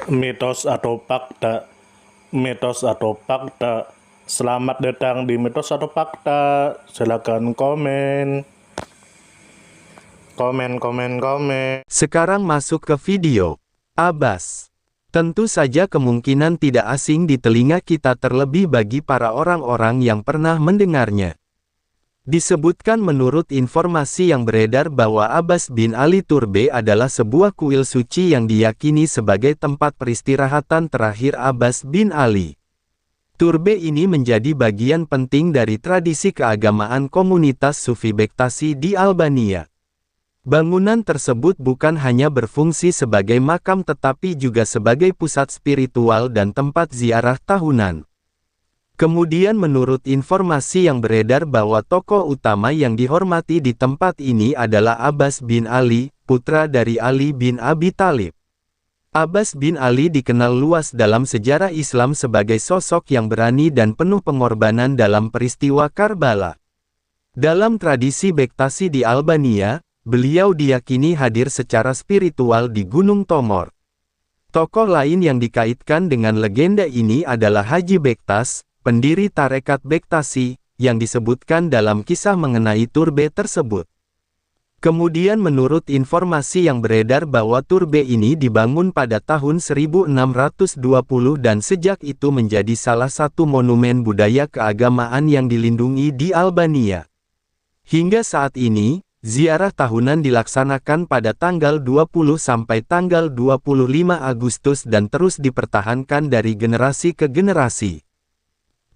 Mitos atau fakta? Mitos atau fakta? Selamat datang di Mitos atau Fakta. Silakan komen. Komen. Sekarang masuk ke video. Abbas. Tentu saja kemungkinan tidak asing di telinga kita, terlebih bagi para orang-orang yang pernah mendengarnya. Disebutkan menurut informasi yang beredar bahwa Abbas bin Ali Turbe adalah sebuah kuil suci yang diyakini sebagai tempat peristirahatan terakhir Abbas bin Ali. Turbe ini menjadi bagian penting dari tradisi keagamaan komunitas Sufi Bektashi di Albania. Bangunan tersebut bukan hanya berfungsi sebagai makam tetapi juga sebagai pusat spiritual dan tempat ziarah tahunan. Kemudian menurut informasi yang beredar bahwa tokoh utama yang dihormati di tempat ini adalah Abbas bin Ali, putra dari Ali bin Abi Thalib. Abbas bin Ali dikenal luas dalam sejarah Islam sebagai sosok yang berani dan penuh pengorbanan dalam peristiwa Karbala. Dalam tradisi Bektashi di Albania, beliau diyakini hadir secara spiritual di Gunung Tomor. Tokoh lain yang dikaitkan dengan legenda ini adalah Haji Bektas, pendiri tarekat Bektashi, yang disebutkan dalam kisah mengenai turbe tersebut. Kemudian menurut informasi yang beredar bahwa turbe ini dibangun pada tahun 1620 dan sejak itu menjadi salah satu monumen budaya keagamaan yang dilindungi di Albania. Hingga saat ini, ziarah tahunan dilaksanakan pada tanggal 20 sampai tanggal 25 Agustus dan terus dipertahankan dari generasi ke generasi.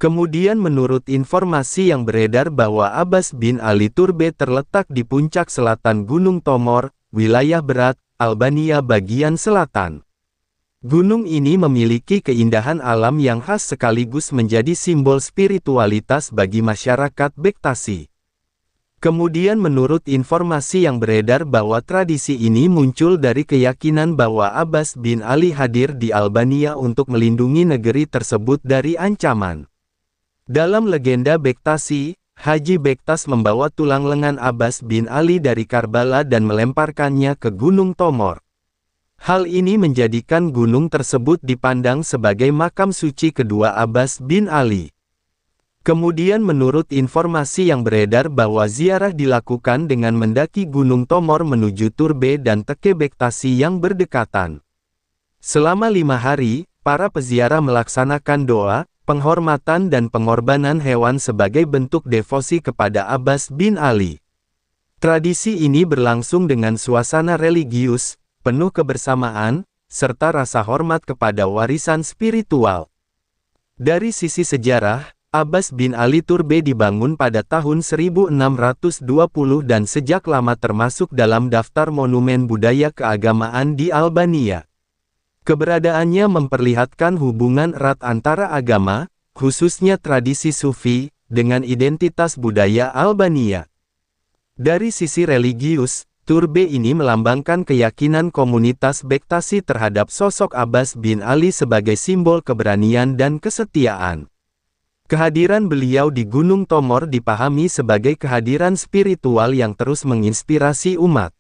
Kemudian menurut informasi yang beredar bahwa Abbas bin Ali Turbe terletak di puncak selatan Gunung Tomor, wilayah Berat, Albania bagian selatan. Gunung ini memiliki keindahan alam yang khas sekaligus menjadi simbol spiritualitas bagi masyarakat Bektashi. Kemudian menurut informasi yang beredar bahwa tradisi ini muncul dari keyakinan bahwa Abbas bin Ali hadir di Albania untuk melindungi negeri tersebut dari ancaman. Dalam legenda Bektashi, Haji Bektas membawa tulang lengan Abbas bin Ali dari Karbala dan melemparkannya ke Gunung Tomor. Hal ini menjadikan gunung tersebut dipandang sebagai makam suci kedua Abbas bin Ali. Kemudian menurut informasi yang beredar bahwa ziarah dilakukan dengan mendaki Gunung Tomor menuju Turbe dan Teke Bektashi yang berdekatan. Selama 5 hari, para peziarah melaksanakan doa, penghormatan dan pengorbanan hewan sebagai bentuk devosi kepada Abbas bin Ali. Tradisi ini berlangsung dengan suasana religius, penuh kebersamaan, serta rasa hormat kepada warisan spiritual. Dari sisi sejarah, Abbas bin Ali Turbe dibangun pada tahun 1620 dan sejak lama termasuk dalam daftar monumen budaya keagamaan di Albania. Keberadaannya memperlihatkan hubungan erat antara agama, khususnya tradisi Sufi, dengan identitas budaya Albania. Dari sisi religius, turbe ini melambangkan keyakinan komunitas Bektashi terhadap sosok Abbas bin Ali sebagai simbol keberanian dan kesetiaan. Kehadiran beliau di Gunung Tomor dipahami sebagai kehadiran spiritual yang terus menginspirasi umat.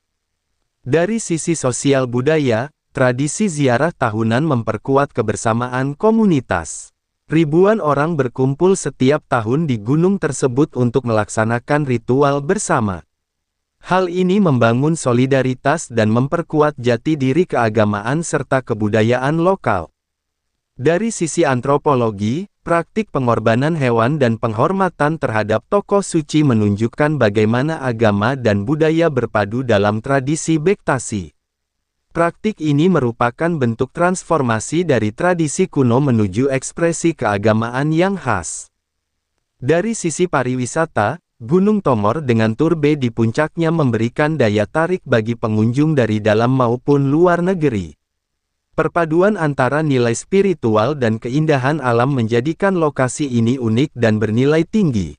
Dari sisi sosial budaya, tradisi ziarah tahunan memperkuat kebersamaan komunitas. Ribuan orang berkumpul setiap tahun di gunung tersebut untuk melaksanakan ritual bersama. Hal ini membangun solidaritas dan memperkuat jati diri keagamaan serta kebudayaan lokal. Dari sisi antropologi, praktik pengorbanan hewan dan penghormatan terhadap tokoh suci menunjukkan bagaimana agama dan budaya berpadu dalam tradisi Bektashi. Praktik ini merupakan bentuk transformasi dari tradisi kuno menuju ekspresi keagamaan yang khas. Dari sisi pariwisata, Gunung Tomor dengan turbe di puncaknya memberikan daya tarik bagi pengunjung dari dalam maupun luar negeri. Perpaduan antara nilai spiritual dan keindahan alam menjadikan lokasi ini unik dan bernilai tinggi.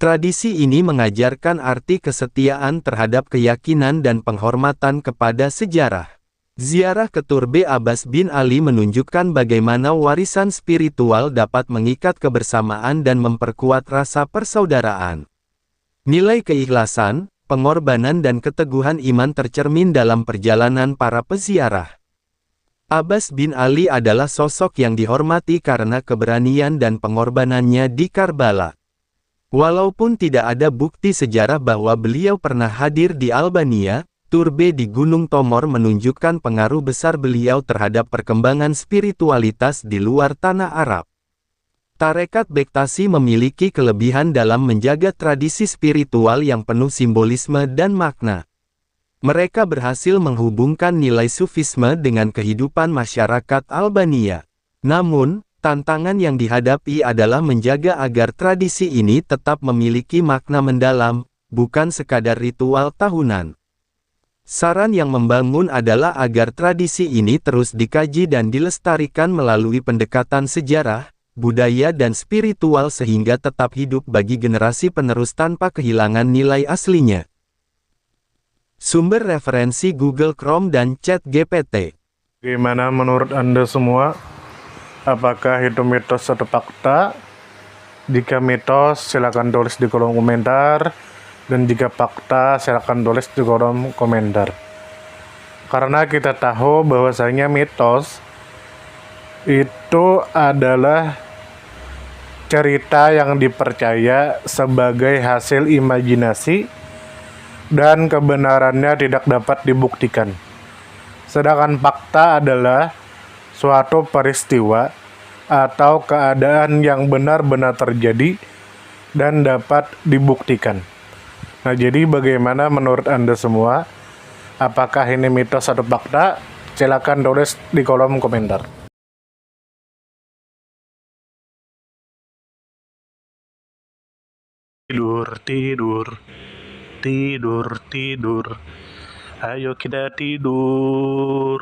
Tradisi ini mengajarkan arti kesetiaan terhadap keyakinan dan penghormatan kepada sejarah. Ziarah ke Turbe Abbas bin Ali menunjukkan bagaimana warisan spiritual dapat mengikat kebersamaan dan memperkuat rasa persaudaraan. Nilai keikhlasan, pengorbanan dan keteguhan iman tercermin dalam perjalanan para peziarah. Abbas bin Ali adalah sosok yang dihormati karena keberanian dan pengorbanannya di Karbala. Walaupun tidak ada bukti sejarah bahwa beliau pernah hadir di Albania, turbe di Gunung Tomor menunjukkan pengaruh besar beliau terhadap perkembangan spiritualitas di luar tanah Arab. Tarekat Bektashi memiliki kelebihan dalam menjaga tradisi spiritual yang penuh simbolisme dan makna. Mereka berhasil menghubungkan nilai sufisme dengan kehidupan masyarakat Albania. Namun, tantangan yang dihadapi adalah menjaga agar tradisi ini tetap memiliki makna mendalam, bukan sekadar ritual tahunan. Saran yang membangun adalah agar tradisi ini terus dikaji dan dilestarikan melalui pendekatan sejarah, budaya dan spiritual sehingga tetap hidup bagi generasi penerus tanpa kehilangan nilai aslinya. Sumber referensi Google Chrome dan ChatGPT. Gimana menurut Anda semua? Apakah itu mitos atau fakta? Jika mitos, silakan tulis di kolom komentar. Dan jika fakta, silakan tulis di kolom komentar. Karena kita tahu bahwasanya mitos itu adalah cerita yang dipercaya sebagai hasil imajinasi dan kebenarannya tidak dapat dibuktikan. Sedangkan fakta adalah suatu peristiwa atau keadaan yang benar-benar terjadi dan dapat dibuktikan. Nah, jadi bagaimana menurut Anda semua? Apakah ini mitos atau fakta? Silakan tulis di kolom komentar. Tidur, tidur, tidur, tidur. Ayo kita tidur.